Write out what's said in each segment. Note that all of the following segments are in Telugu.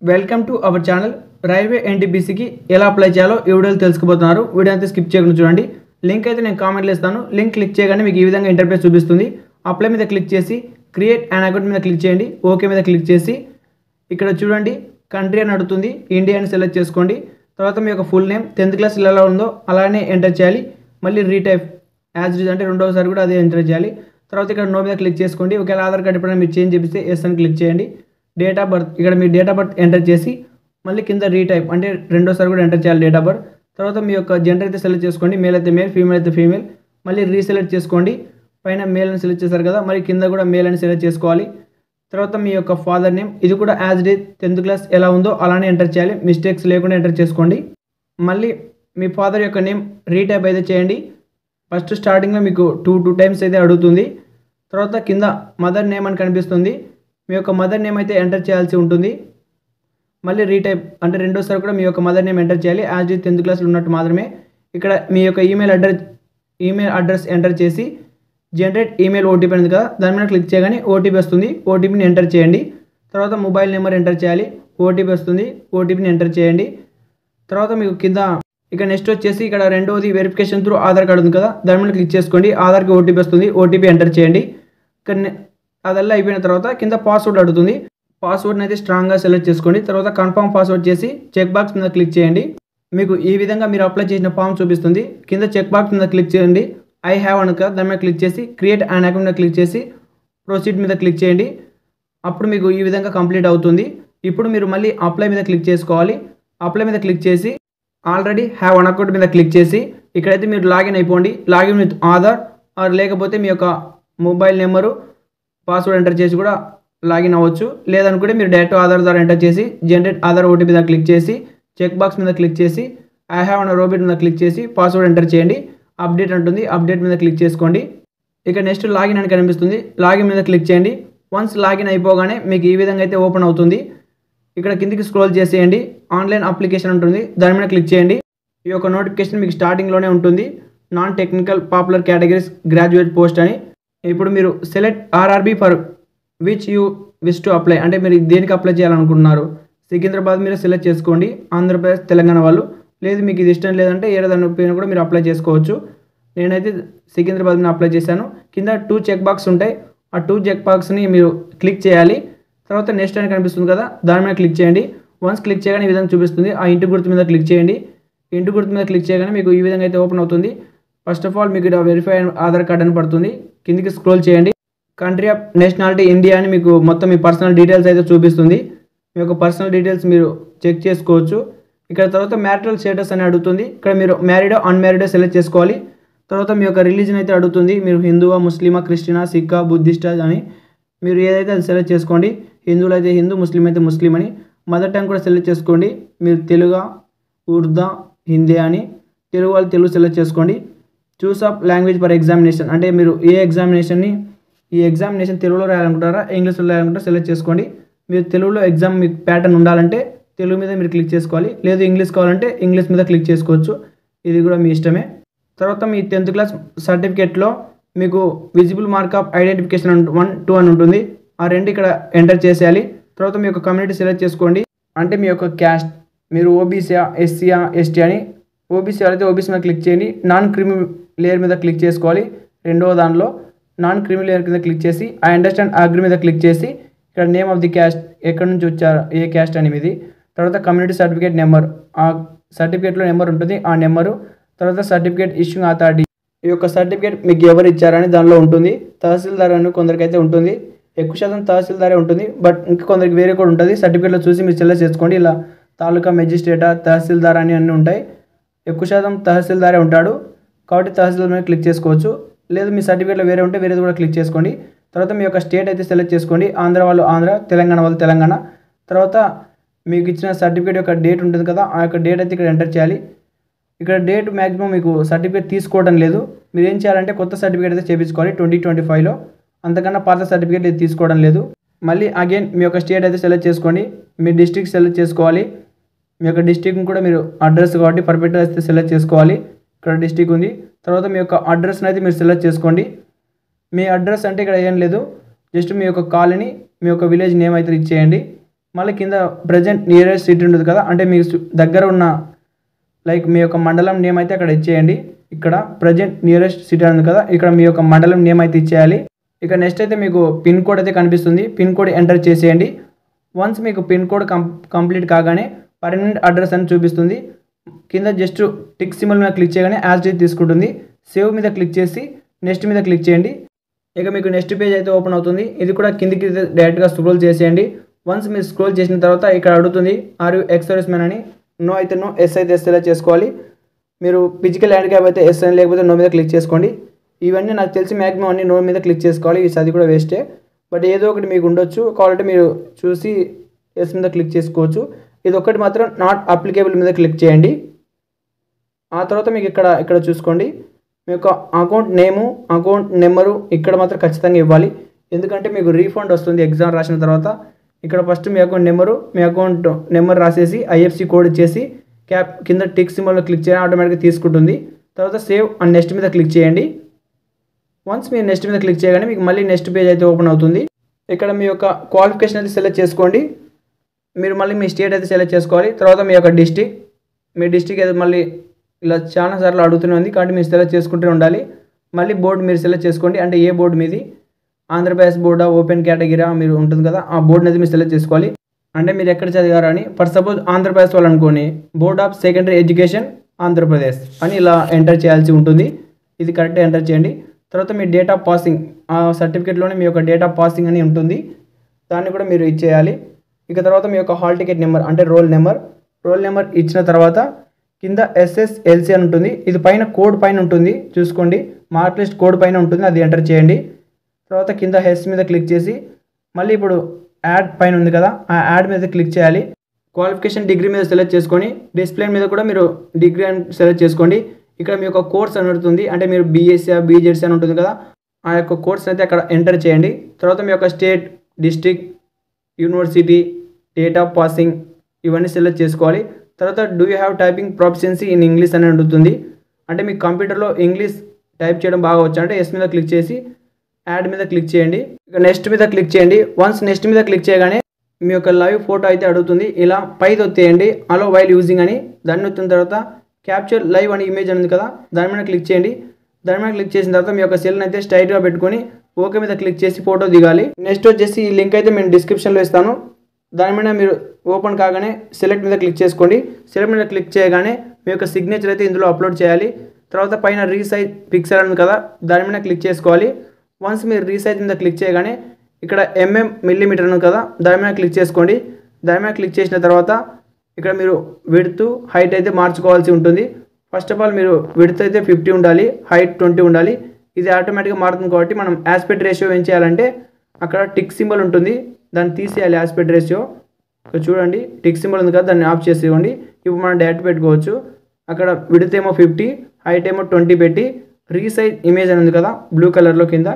Welcome to our channel. Railway ఎన్టీపీసీకి ఎలా అప్లై చేయాలో ఈ వీడియోలో తెలుసుకోబోతున్నారు. వీడియో అయితే స్కిప్ చేయకుండా చూడండి. లింక్ అయితే నేను కామెంట్లో ఇస్తాను. లింక్ క్లిక్ చేయగానే మీకు ఈ విధంగా ఇంటర్ఫేస్ చూపిస్తుంది. అప్లై మీద క్లిక్ చేసి క్రియేట్ అన్ అకౌంట్ మీద క్లిక్ చేయండి. ఓకే మీద క్లిక్ చేసి ఇక్కడ చూడండి కంట్రీ అని అడుగుతుంది. ఇండియా అని సెలెక్ట్ చేసుకోండి. తర్వాత మీ యొక్క ఫుల్ నేమ్ 10th క్లాస్ ఎలా ఉందో అలానే ఎంటర్ చేయాలి. మళ్ళీ రీటైప్ యాజ్ ఇట్ ఈజ్ అంటే రెండోసారి కూడా అదే ఎంటర్ చేయాలి. తర్వాత ఇక్కడ నో మీద క్లిక్ చేసుకోండి. ఒకవేళ ఆధార్ కార్డ్ ఎప్పుడైనా మీరు చేంజ్ చేపిస్తే ఎస్ అని క్లిక్ చేయండి. డేట్ ఆఫ్ బర్త్ ఇక్కడ మీ డేట్ ఆఫ్ బర్త్ ఎంటర్ చేసి మళ్ళీ కింద రీటైప్ అంటే రెండోసారి కూడా ఎంటర్ చేయాలి డేట్ ఆఫ్ బర్త్. తర్వాత మీ యొక్క జెండర్ అయితే సెలెక్ట్ చేసుకోండి. మేల్ అయితే మేల్, ఫీమేల్ అయితే ఫీమేల్. మళ్ళీ రీసెలెక్ట్ చేసుకోండి. పైన మేల్ అని సెలెక్ట్ చేశారు కదా, మరి కింద కూడా మేల్ అని సెలెక్ట్ చేసుకోవాలి. తర్వాత మీ యొక్క ఫాదర్ నేమ్ ఇది కూడా as it is 10th class ఎలా ఉందో అలానే ఎంటర్ చేయాలి. మిస్టేక్స్ లేకుండా ఎంటర్ చేసుకోండి. మళ్ళీ మీ ఫాదర్ యొక్క నేమ్ రీటైప్ అయితే చేయండి. ఫస్ట్ స్టార్టింగ్లో మీకు టూ టైమ్స్ అయితే అడుగుతుంది. తర్వాత కింద మదర్ నేమ్ అని కనిపిస్తుంది. మీ యొక్క మదర్ నేమ్ అయితే ఎంటర్ చేయాల్సి ఉంటుంది. మళ్ళీ రీటైప్ అంటే రెండోసారి కూడా మీ యొక్క మదర్ నేమ్ ఎంటర్ చేయాలి. యాజ్ ఇట్ 10th క్లాస్లో ఉన్నట్టు మాత్రమే. ఇక్కడ మీ యొక్క ఈమెయిల్ అడ్రస్ ఎంటర్ చేసి జనరేట్ ఈమెయిల్ ఓటీపీ ఉంది కదా, దాని మీద క్లిక్ చేయగానే ఓటీపీ వస్తుంది. ఓటీపీని ఎంటర్ చేయండి. తర్వాత మొబైల్ నెంబర్ ఎంటర్ చేయాలి. ఓటీపీ వస్తుంది. ఓటీపీని ఎంటర్ చేయండి. తర్వాత మీకు కింద ఇక నెక్స్ట్ వచ్చేసి ఇక్కడ రెండోది వెరిఫికేషన్ త్రూ ఆధార్ కార్డు ఉంది కదా, దాని మీద క్లిక్ చేసుకోండి. ఆధార్కి ఓటీపీ వస్తుంది. ఓటీపీ ఎంటర్ చేయండి. ఇక్కడ అదల్లా అయిపోయిన తర్వాత కింద పాస్వర్డ్ అడుగుతుంది. పాస్వర్డ్ని అయితే స్ట్రాంగ్గా సెలెక్ట్ చేసుకోండి. తర్వాత కన్ఫర్మ్ పాస్వర్డ్ చేసి చెక్ బాక్స్ మీద క్లిక్ చేయండి. మీకు ఈ విధంగా మీరు అప్లై చేసిన ఫామ్ చూపిస్తుంది. కింద చెక్ బాక్స్ మీద క్లిక్ చేయండి. ఐ హ్యావ్ అనుక దాని మీద క్లిక్ చేసి క్రియేట్ అన్ అకౌంట్ మీద క్లిక్ చేసి ప్రొసీడ్ మీద క్లిక్ చేయండి. అప్పుడు మీకు ఈ విధంగా కంప్లీట్ అవుతుంది. ఇప్పుడు మీరు మళ్ళీ అప్లై మీద క్లిక్ చేసుకోవాలి. అప్లై మీద క్లిక్ చేసి ఆల్రెడీ హ్యావ్ అన్ అకౌంట్ మీద క్లిక్ చేసి ఇక్కడైతే మీరు లాగిన్ అయిపోండి. లాగిన్ విత్ ఆధార్ ఆర్ లేకపోతే మీ యొక్క మొబైల్ నెంబరు పాస్వర్డ్ ఎంటర్ చేసి కూడా లాగిన్ అవ్వచ్చు. లేదనుకుంటే మీరు డైరెక్ట్ ఆధార్ ద్వారా ఎంటర్ చేసి జనరేట్ ఆధార్ ఓటీపీ మీద క్లిక్ చేసి చెక్ బాక్స్ మీద క్లిక్ చేసి ఐ హ్యావ్ అన్ రోబోట్ మీద క్లిక్ చేసి పాస్వర్డ్ ఎంటర్ చేయండి. అప్డేట్ అంటుంది. అప్డేట్ మీద క్లిక్ చేసుకోండి. ఇక నెక్స్ట్ లాగిన్ అని కనిపిస్తుంది. లాగిన్ మీద క్లిక్ చేయండి. వన్స్ లాగిన్ అయిపోగానే మీకు ఈ విధంగా అయితే ఓపెన్ అవుతుంది. ఇక్కడ కిందికి స్క్రోల్ చేసేయండి. ఆన్లైన్ అప్లికేషన్ ఉంటుంది, దాని మీద క్లిక్ చేయండి. ఈ యొక్క నోటిఫికేషన్ మీకు స్టార్టింగ్లోనే ఉంటుంది. Non technical popular categories graduate post అని. ఇప్పుడు మీరు select RRB for which you wish to apply అంటే మీరు దేనికి అప్లై చేయాలనుకుంటున్నారు. సికింద్రాబాద్ మీరు సెలెక్ట్ చేసుకోండి. ఆంధ్రప్రదేశ్, తెలంగాణ వాళ్ళు. లేదు మీకు ఇది ఇష్టం లేదంటే ఏదైనా పైన కూడా మీరు అప్లై చేసుకోవచ్చు. నేనైతే సికింద్రాబాద్ మీద అప్లై చేశాను. కింద 2 చెక్ బాక్స్ ఉంటాయి. ఆ 2 చెక్ బాక్స్ని మీరు క్లిక్ చేయాలి. తర్వాత నెక్స్ట్ అని కనిపిస్తుంది కదా, దాని మీద క్లిక్ చేయండి. వన్స్ క్లిక్ చేయగానే ఈ విధంగా చూపిస్తుంది. ఆ ఇంటి గుర్తు మీద క్లిక్ చేయండి. ఇంటి గుర్తు మీద క్లిక్ చేయగానే మీకు ఈ విధంగా అయితే ఓపెన్ అవుతుంది. ఫస్ట్ ఆఫ్ ఆల్ మీకు ఇక్కడ వెరిఫై ఆధార్ కార్డ్ అని పడుతుంది. కిందికి స్క్రోల్ చేయండి. కంట్రీ ఆఫ్ నేషనాలిటీ ఇండియా అని మీకు మొత్తం మీ పర్సనల్ డీటెయిల్స్ అయితే చూపిస్తుంది. మీ యొక్క పర్సనల్ డీటెయిల్స్ మీరు చెక్ చేసుకోవచ్చు. ఇక్కడ తర్వాత మ్యారిటల్ స్టేటస్ అని అడుగుతుంది. ఇక్కడ మీరు మ్యారీడో అన్మ్యారీడో సెలెక్ట్ చేసుకోవాలి. తర్వాత మీ యొక్క రిలీజన్ అయితే అడుగుతుంది. మీరు హిందువా, ముస్లిమా, క్రిస్టియనా, సిక్కా, బుద్ధిస్టా అని మీరు ఏదైతే అది సెలెక్ట్ చేసుకోండి. హిందువులు అయితే హిందూ, ముస్లిం అయితే ముస్లిం అని. మదర్ టంగ్ కూడా సెలెక్ట్ చేసుకోండి. మీరు తెలుగా, ఉర్దా, హిందీ అని. తెలుగు వాళ్ళు తెలుగు సెలెక్ట్ చేసుకోండి. చూస్ ఆఫ్ లాంగ్వేజ్ ఫర్ ఎగ్జామినేషన్ అంటే మీరు ఏ ఎగ్జామినేషన్ని ఈ ఎగ్జామినేషన్ తెలుగులో రాయాలనుకుంటారా, ఇంగ్లీష్లో రాయాలనుకుంటారా సెలెక్ట్ చేసుకోండి. మీరు తెలుగులో ఎగ్జామ్ మీకు ప్యాటర్న్ ఉండాలంటే తెలుగు మీద మీరు క్లిక్ చేసుకోవాలి. లేదు ఇంగ్లీష్ కావాలంటే ఇంగ్లీష్ మీద క్లిక్ చేసుకోవచ్చు. ఇది కూడా మీ ఇష్టమే. తర్వాత మీ 10th క్లాస్ సర్టిఫికేట్లో మీకు విజిబుల్ మార్క్ ఆఫ్ ఐడెంటిఫికేషన్ 1, 2 అని ఉంటుంది. ఆ రెండు ఇక్కడ ఎంటర్ చేసేయాలి. తర్వాత మీ యొక్క కమ్యూనిటీ సెలెక్ట్ చేసుకోండి. అంటే మీ యొక్క క్యాస్ట్ మీరు ఓబీసీయా, ఎస్సీయా, ఎస్టీ అని. ఓబీసీ అయితే ఓబీసీ మీద క్లిక్ చేయండి. నాన్ క్రిమి లేయర్ మీద క్లిక్ చేసుకోవాలి. రెండవ దానిలో నాన్ క్రిమి లేయర్ కింద క్లిక్ చేసి ఐ అండర్స్టాండ్ అగ్రి మీద క్లిక్ చేసి ఇక్కడ నేమ్ ఆఫ్ ది క్యాస్ట్ ఎక్కడి నుంచి వచ్చారు, ఏ క్యాస్ట్ అని ఇది. తర్వాత కమ్యూనిటీ సర్టిఫికేట్ నెంబర్, ఆ సర్టిఫికేట్లో నెంబర్ ఉంటుంది, ఆ నెంబరు. తర్వాత సర్టిఫికేట్ ఇష్యూయింగ్ అథారిటీ, ఈ యొక్క సర్టిఫికేట్ మీకు ఎవరు ఇచ్చారని దానిలో ఉంటుంది. తహసీల్దార్ అని కొందరికైతే ఉంటుంది. ఎక్కువ శాతం తహసీల్దారే ఉంటుంది, బట్ ఇంకా కొందరికి వేరే కూడా ఉంటుంది. సర్టిఫికేట్లో చూసి మీరు సెలెక్ట్ చేసుకోండి. ఇలా తాలూకా మెజిస్ట్రేటా, తహసీల్దార్ అని అన్నీ ఉంటాయి. ఎక్కువ శాతం తహసీల్దారే ఉంటాడు కాబట్టి తహసీల్దార్ మీద క్లిక్ చేసుకోవచ్చు. లేదు మీ సర్టిఫికేట్లో వేరే ఉంటే వేరేది కూడా క్లిక్ చేసుకోండి. తర్వాత మీ యొక్క స్టేట్ అయితే సెలెక్ట్ చేసుకోండి. ఆంధ్ర వాళ్ళు ఆంధ్ర, తెలంగాణ వాళ్ళు తెలంగాణ. తర్వాత మీకు ఇచ్చిన సర్టిఫికేట్ యొక్క డేట్ ఉంటుంది కదా, ఆ యొక్క డేట్ అయితే ఇక్కడ ఎంటర్ చేయాలి. ఇక్కడ డేట్ మ్యాక్సిమం మీకు సర్టిఫికేట్ తీసుకోవడం లేదు. మీరు ఏం చేయాలంటే కొత్త సర్టిఫికేట్ అయితే చేయించుకోవాలి 2025లో. అంతకన్నా పాత సర్టిఫికేట్ అయితే తీసుకోవడం లేదు. మళ్ళీ అగైన్ మీ యొక్క స్టేట్ అయితే సెలెక్ట్ చేసుకోండి. మీ డిస్ట్రిక్ట్ సెలెక్ట్ చేసుకోవాలి. మీ యొక్క డిస్ట్రిక్ట్ని కూడా మీరు అడ్రస్ కాబట్టి పర్ఫెక్ట్గా అయితే సెలెక్ట్ చేసుకోవాలి. ఇక్కడ డిస్ట్రిక్ట్ ఉంది. తర్వాత మీ యొక్క అడ్రస్ని అయితే మీరు సెలెక్ట్ చేసుకోండి. మీ అడ్రస్ అంటే ఇక్కడ ఏం లేదు, జస్ట్ మీ యొక్క కాలనీ, మీ యొక్క విలేజ్ నేమ్ అయితే ఇచ్చేయండి. మళ్ళీ కింద ప్రజెంట్ నియరెస్ట్ సిటీ ఉంటుంది కదా, అంటే మీకు దగ్గర ఉన్న లైక్ మీ యొక్క మండలం నేమ్ అయితే అక్కడ ఇచ్చేయండి. ఇక్కడ ప్రజెంట్ నియరెస్ట్ సిటీ ఉంది కదా, ఇక్కడ మీ యొక్క మండలం నేమ్ అయితే ఇచ్చేయాలి. ఇక నెక్స్ట్ అయితే మీకు పిన్ కోడ్ అయితే కనిపిస్తుంది, పిన్ కోడ్ ఎంటర్ చేసేయండి. వన్స్ మీకు పిన్ కోడ్ కంప్లీట్ కాగానే పర్మనెంట్ అడ్రస్ అని చూపిస్తుంది. కింద జస్ట్ టిక్ సింబల్ మీద క్లిక్ చేయగానే యాజ్ డీట్ తీసుకుంటుంది. సేవ్ మీద క్లిక్ చేసి నెక్స్ట్ మీద క్లిక్ చేయండి. ఇక మీకు నెక్స్ట్ పేజ్ అయితే ఓపెన్ అవుతుంది. ఇది కూడా కిందికి డైరెక్ట్గా స్క్రోల్ చేసేయండి. వన్స్ మీరు స్క్రోల్ చేసిన తర్వాత ఇక్కడ అడుగుతుంది are you ex serviceman అని. నో అయితే నో, ఎస్ అయితే ఎస్ సెలెక్ట్ చేసుకోవాలి. మీరు ఫిజికల్ హ్యాండిక్యాప్ అయితే ఎస్ అని, లేకపోతే నో మీద క్లిక్ చేసుకోండి. ఇవన్నీ నాకు తెలిసి మ్యాక్సిమం అన్ని నో మీద క్లిక్ చేసుకోవాలి. అది కూడా వేస్టే, బట్ ఏదో ఒకటి మీకు ఉండొచ్చు, కాబట్టి మీరు చూసి ఎస్ మీద క్లిక్ చేసుకోవచ్చు. ఇది ఒక్కటి మాత్రం నాట్ అప్లికేబుల్ మీద క్లిక్ చేయండి. ఆ తర్వాత మీకు ఇక్కడ చూసుకోండి, మీ యొక్క అకౌంట్ నేము, అకౌంట్ నెంబరు ఇక్కడ మాత్రం ఖచ్చితంగా ఇవ్వాలి. ఎందుకంటే మీకు రీఫండ్ వస్తుంది ఎగ్జామ్ రాసిన తర్వాత. ఇక్కడ ఫస్ట్ మీ అకౌంట్ నెంబర్ రాసేసి ఐఎఫ్సి కోడ్ ఇచ్చేసి క్యాప్ కింద టిక్ సింబల్లో క్లిక్ చేయండి, ఆటోమేటిక్గా తీసుకుంటుంది. తర్వాత సేవ్ అండ్ నెక్స్ట్ మీద క్లిక్ చేయండి. వన్స్ మీరు నెక్స్ట్ మీద క్లిక్ చేయగానే మీకు మళ్ళీ నెక్స్ట్ పేజ్ అయితే ఓపెన్ అవుతుంది. ఇక్కడ మీ యొక్క క్వాలిఫికేషన్ అయితే సెలెక్ట్ చేసుకోండి. మీరు మళ్ళీ మీ స్టేట్ అయితే సెలెక్ట్ చేసుకోవాలి. తర్వాత మీ యొక్క డిస్టిక్, మీ డిస్టిక్ అయితే మళ్ళీ ఇలా చాలా సార్లు అడుగుతూనే ఉంది, కాబట్టి మీరు సెలెక్ట్ చేసుకుంటూ ఉండాలి. మళ్ళీ బోర్డు మీరు సెలెక్ట్ చేసుకోండి, అంటే ఏ బోర్డు మీది, ఆంధ్రప్రదేశ్ బోర్డా, ఓపెన్ కేటగిరీ మీరు ఉంటుంది కదా, ఆ బోర్డుని అయితే మీరు సెలెక్ట్ చేసుకోవాలి. అంటే మీరు ఎక్కడ చదివారా అని. ఫర్ సపోజ్ ఆంధ్రప్రదేశ్ వాళ్ళు అనుకోని board of secondary education Andhra Pradesh అని ఇలా ఎంటర్ చేయాల్సి ఉంటుంది. ఇది కరెక్ట్గా ఎంటర్ చేయండి. తర్వాత మీ డేట్ ఆఫ్ పాసింగ్, ఆ సర్టిఫికేట్లోనే మీ యొక్క డేట్ ఆఫ్ పాసింగ్ అని ఉంటుంది, దాన్ని కూడా మీరు ఇచ్చేయాలి. ఇక తర్వాత మీ యొక్క హాల్ టికెట్ నెంబర్ అంటే రోల్ నెంబర్ ఇచ్చిన తర్వాత కింద SSLC అని ఉంటుంది. ఇది పైన కోడ్ పైన ఉంటుంది, చూసుకోండి, మార్క్ లిస్ట్ కోడ్ పైన ఉంటుంది, అది ఎంటర్ చేయండి. తర్వాత కింద హెస్ మీద క్లిక్ చేసి మళ్ళీ ఇప్పుడు యాడ్ పైన ఉంది కదా, ఆ యాడ్ మీద క్లిక్ చేయాలి. క్వాలిఫికేషన్ డిగ్రీ మీద సెలెక్ట్ చేసుకొని డిస్ప్లే మీద కూడా మీరు డిగ్రీ అని సెలెక్ట్ చేసుకోండి. ఇక్కడ మీ యొక్క కోర్స్ అని ఉంటుంది, అంటే మీరు BSc BJC అని ఉంటుంది కదా, ఆ యొక్క కోర్స్ అయితే అక్కడ ఎంటర్ చేయండి. తర్వాత మీ యొక్క state, district, university, date of passing ఇవన్నీ సెలెక్ట్ చేసుకోవాలి. తర్వాత do you have typing proficiency in English అని అడుగుతుంది, అంటే మీ కంప్యూటర్లో ఇంగ్లీష్ టైప్ చేయడం బాగా వచ్చు అంటే ఎస్ మీద క్లిక్ చేసి యాడ్ మీద క్లిక్ చేయండి. ఇక నెక్స్ట్ మీద క్లిక్ చేయండి. వన్స్ నెక్స్ట్ మీద క్లిక్ చేయగానే మీ యొక్క లైవ్ ఫోటో అయితే అడుగుతుంది. ఇలా పైది వచ్చేయండి అలో వైల్ యూజింగ్ అని, దాన్ని వచ్చిన తర్వాత క్యాప్చర్ లైవ్ అని ఇమేజ్ ఉంది కదా, దాని మీద క్లిక్ చేయండి. దాని మీద క్లిక్ చేసిన తర్వాత మీ యొక్క సెల్ని అయితే స్ట్రైట్గా పెట్టుకొని ఓకే మీద క్లిక్ చేసి ఫోటో దిగాలి. నెక్స్ట్ వచ్చేసి ఈ లింక్ అయితే నేను డిస్క్రిప్షన్లో ఇస్తాను, దాని మీద మీరు ఓపెన్ కాగానే సెలెక్ట్ మీద క్లిక్ చేసుకోండి. సెలెక్ట్ మీద క్లిక్ చేయగానే మీ యొక్క సిగ్నేచర్ అయితే ఇందులో అప్లోడ్ చేయాలి. తర్వాత పైన రీసైజ్ పిక్సెల్ ఉంది కదా, దాని మీద క్లిక్ చేసుకోవాలి. వన్స్ మీరు రీసైజ్ మీద క్లిక్ చేయగానే ఇక్కడ మిల్లీమీటర్ ఉంది కదా, దాని మీద క్లిక్ చేసుకోండి. దాని మీద క్లిక్ చేసిన తర్వాత ఇక్కడ మీరు విడ్త్ హైట్ అయితే మార్చుకోవాల్సి ఉంటుంది. ఫస్ట్ ఆఫ్ ఆల్ మీరు విడ్త్ అయితే 50 ఉండాలి, హైట్ 20 ఉండాలి. ఇది ఆటోమేటిక్గా మారుతుంది కాబట్టి మనం ఆస్పెక్ట్ రేషియో ఏం చేయాలంటే అక్కడ టిక్ సింబల్ ఉంటుంది, దాన్ని తీసేయాలి. ఆస్పెక్ట్ రేషియో ఇక్కడ చూడండి, టిక్ సింబల్ ఉంది కదా, దాన్ని ఆఫ్ చేసి ఇవ్వండి. ఇప్పుడు మనం డైరెక్ట్ పెట్టుకోవచ్చు. అక్కడ విడ్త్ ఏమో 50, హైట్ ఏమో 20 పెట్టి రీసైజ్ ఇమేజ్ అని ఉంది కదా బ్లూ కలర్లో కింద,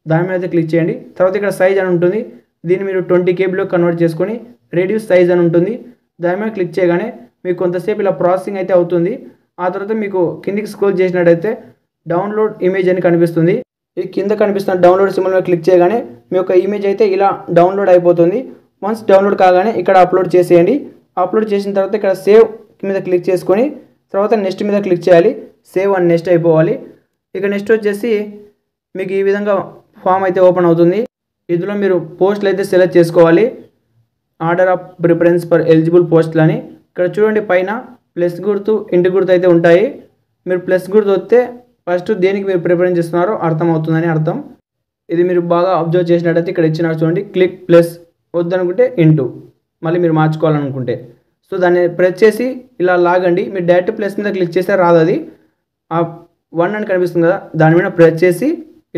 దాని మీద క్లిక్ చేయండి. తర్వాత ఇక్కడ సైజ్ అని ఉంటుంది, దీన్ని మీరు 20 KB కన్వర్ట్ చేసుకొని రెడ్యూస్ సైజ్ అని ఉంటుంది, దాని మీద క్లిక్ చేయగానే మీకు కొంతసేపు ఇలా ప్రాసెసింగ్ అయితే అవుతుంది. ఆ తర్వాత మీకు కిందికి స్క్రోల్ చేసినట్టయితే డౌన్లోడ్ ఇమేజ్ అని కనిపిస్తుంది. ఈ కింద కనిపిస్తున్న డౌన్లోడ్ సింబల్ మీద క్లిక్ చేయగానే మీ యొక్క ఇమేజ్ అయితే ఇలా డౌన్లోడ్ అయిపోతుంది. వన్స్ డౌన్లోడ్ కాగానే ఇక్కడ అప్లోడ్ చేసేయండి. అప్లోడ్ చేసిన తర్వాత ఇక్కడ సేవ్ మీద క్లిక్ చేసుకొని తర్వాత నెక్స్ట్ మీద క్లిక్ చేయాలి. సేవ్ అండ్ నెక్స్ట్ అయిపోవాలి. ఇక నెక్స్ట్ వచ్చేసి మీకు ఈ విధంగా ఫామ్ అయితే ఓపెన్ అవుతుంది. ఇందులో మీరు పోస్టులు అయితే సెలెక్ట్ చేసుకోవాలి. Order of preference for eligible పోస్టులు అని ఇక్కడ చూడండి, పైన ప్లస్ గుర్తు, ఇంటి గుర్తు అయితే ఉంటాయి. మీరు ప్లస్ గుర్తు వస్తే ఫస్ట్ దేనికి మీరు ప్రిఫరెన్స్ ఇస్తున్నారో అర్థమవుతుందని అర్థం. ఇది మీరు బాగా అబ్జర్వ్ చేసినట్టయితే ఇక్కడ ఇచ్చినారు చూడండి, క్లిక్ ప్లస్, వద్దనుకుంటే ఇంటూ, మళ్ళీ మీరు మార్చుకోవాలనుకుంటే. సో దాన్ని ప్రెస్ చేసి ఇలా లాగండి. మీరు డైరెక్ట్ ప్లస్ మీద క్లిక్ చేస్తే రాదు, అది ఆ 1 అని కనిపిస్తుంది కదా, దాని మీద ప్రెస్ చేసి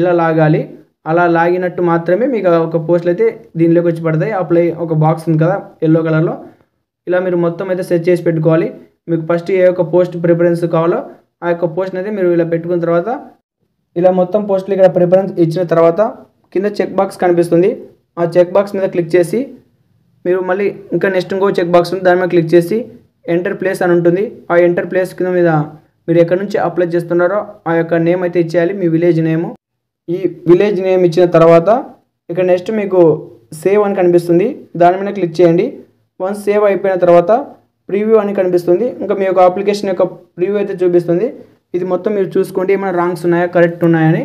ఇలా లాగాలి. అలా లాగినట్టు మాత్రమే మీకు ఒక పోస్టులు అయితే దీనిలోకి వచ్చి పడతాయి. అప్లై ఒక బాక్స్ ఉంది కదా ఎల్లో కలర్లో, ఇలా మీరు మొత్తం అయితే సెట్ చేసి పెట్టుకోవాలి. మీకు ఫస్ట్ ఏ యొక్క పోస్ట్ ప్రిఫరెన్స్ కావాలో ఆ యొక్క పోస్ట్ని అయితే మీరు ఇలా పెట్టుకున్న తర్వాత ఇలా మొత్తం పోస్టులు ఇక్కడ ప్రిఫరెన్స్ ఇచ్చిన తర్వాత కింద చెక్ బాక్స్ కనిపిస్తుంది. ఆ చెక్ బాక్స్ మీద క్లిక్ చేసి మీరు మళ్ళీ ఇంకా నెక్స్ట్ ఇంకో చెక్ బాక్స్ ఉంది, దాని మీద క్లిక్ చేసి ఎంటర్ ప్లేస్ అని ఉంటుంది. ఆ ఎంటర్ ప్లేస్ కింద మీద మీరు ఎక్కడి నుంచి అప్లై చేస్తున్నారో ఆ యొక్క నేమ్ అయితే ఇచ్చేయాలి, మీ విలేజ్ నేము. ఈ విలేజ్ నేమ్ ఇచ్చిన తర్వాత ఇక్కడ నెక్స్ట్ మీకు సేవ్ అని కనిపిస్తుంది, దాని మీద క్లిక్ చేయండి. వన్స్ సేవ్ అయిపోయిన తర్వాత ప్రివ్యూ అని కనిపిస్తుంది, ఇంకా మీ యొక్క అప్లికేషన్ యొక్క ప్రివ్యూ అయితే చూపిస్తుంది. ఇది మొత్తం మీరు చూసుకోండి, ఏమైనా రాంగ్స్ ఉన్నాయా కరెక్ట్ ఉన్నాయని.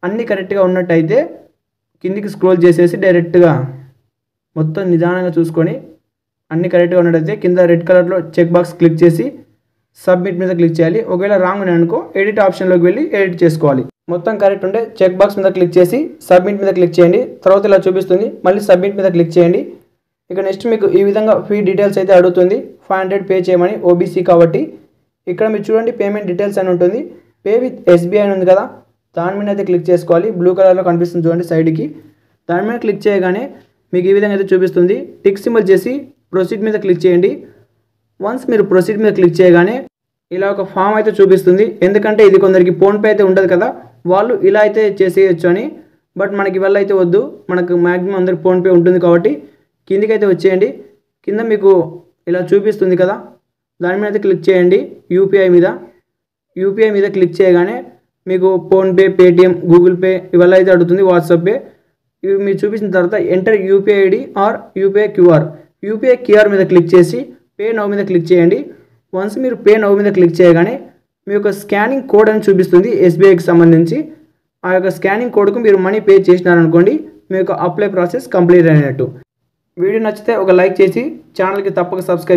అన్నీ కరెక్ట్గా ఉన్నట్టయితే కిందికి స్క్రోల్ చేసేసి డైరెక్ట్గా మొత్తం నిదానంగా చూసుకొని అన్నీ కరెక్ట్గా ఉన్నట్టయితే కింద రెడ్ కలర్లో చెక్ బాక్స్ క్లిక్ చేసి సబ్మిట్ మీద క్లిక్ చేయాలి. ఒకవేళ రాంగ్ ఉన్నాయి అనుకో ఎడిట్ ఆప్షన్లోకి వెళ్ళి ఎడిట్ చేసుకోవాలి. మొత్తం కరెక్ట్ ఉంటే చెక్ బాక్స్ మీద క్లిక్ చేసి సబ్మిట్ మీద క్లిక్ చేయండి. తర్వాత ఇలా చూపిస్తుంది, మళ్ళీ సబ్మిట్ మీద క్లిక్ చేయండి. ఇక నెక్స్ట్ మీకు ఈ విధంగా ఫీ డీటెయిల్స్ అయితే అడుగుతుంది, 500 పే చేయమని, ఓబీసీ కాబట్టి. ఇక్కడ మీరు చూడండి పేమెంట్ డీటెయిల్స్ అని ఉంటుంది, పే విత్ ఎస్బీఐ అని ఉంది కదా, దాని మీద అయితే క్లిక్ చేసుకోవాలి. బ్లూ కలర్లో కనిపిస్తుంది చూడండి సైడ్కి, దాని మీద క్లిక్ చేయగానే మీకు ఈ విధంగా అయితే చూపిస్తుంది. టిక్ సింబల్ చేసి ప్రొసీడ్ మీద క్లిక్ చేయండి. వన్స్ మీరు ప్రొసీడ్ మీద క్లిక్ చేయగానే ఇలా ఒక ఫామ్ అయితే చూపిస్తుంది. ఎందుకంటే ఇది కొందరికి ఫోన్పే అయితే ఉండదు కదా, వాళ్ళు ఇలా అయితే చేసేయచ్చు అని. బట్ మనకి వల్ల అయితే వద్దు, మనకు మ్యాక్సిమం అందరికి ఫోన్పే ఉంటుంది కాబట్టి కిందికి అయితే వచ్చేయండి. కింద మీకు ఇలా చూపిస్తుంది కదా, దాని మీద అయితే క్లిక్ చేయండి. యూపీఐ మీద క్లిక్ చేయగానే మీకు ఫోన్పే, పేటిఎం, గూగుల్ పే ఇవల్ల అయితే అడుగుతుంది, వాట్సాప్ పే. ఇవి మీరు చూపించిన తర్వాత enter UPI ID are UPI QR మీద క్లిక్ చేసి పే నౌ మీద క్లిక్ చేయండి. వన్స్ మీరు పే నౌ మీద క్లిక్ చేయగానే మీ యొక్క స్కానింగ్ కోడ్ అని చూపిస్తుంది ఎస్బీఐకి సంబంధించి. ఆ యొక్క స్కానింగ్ కోడ్కు మీరు మనీ పే చేసినారనుకోండి, మీ యొక్క అప్లై ప్రాసెస్ కంప్లీట్ అయినట్టు. వీడియో నచ్చితే ఒక లైక్ చేసి ఛానల్కి తప్పక సబ్స్క్రైబ్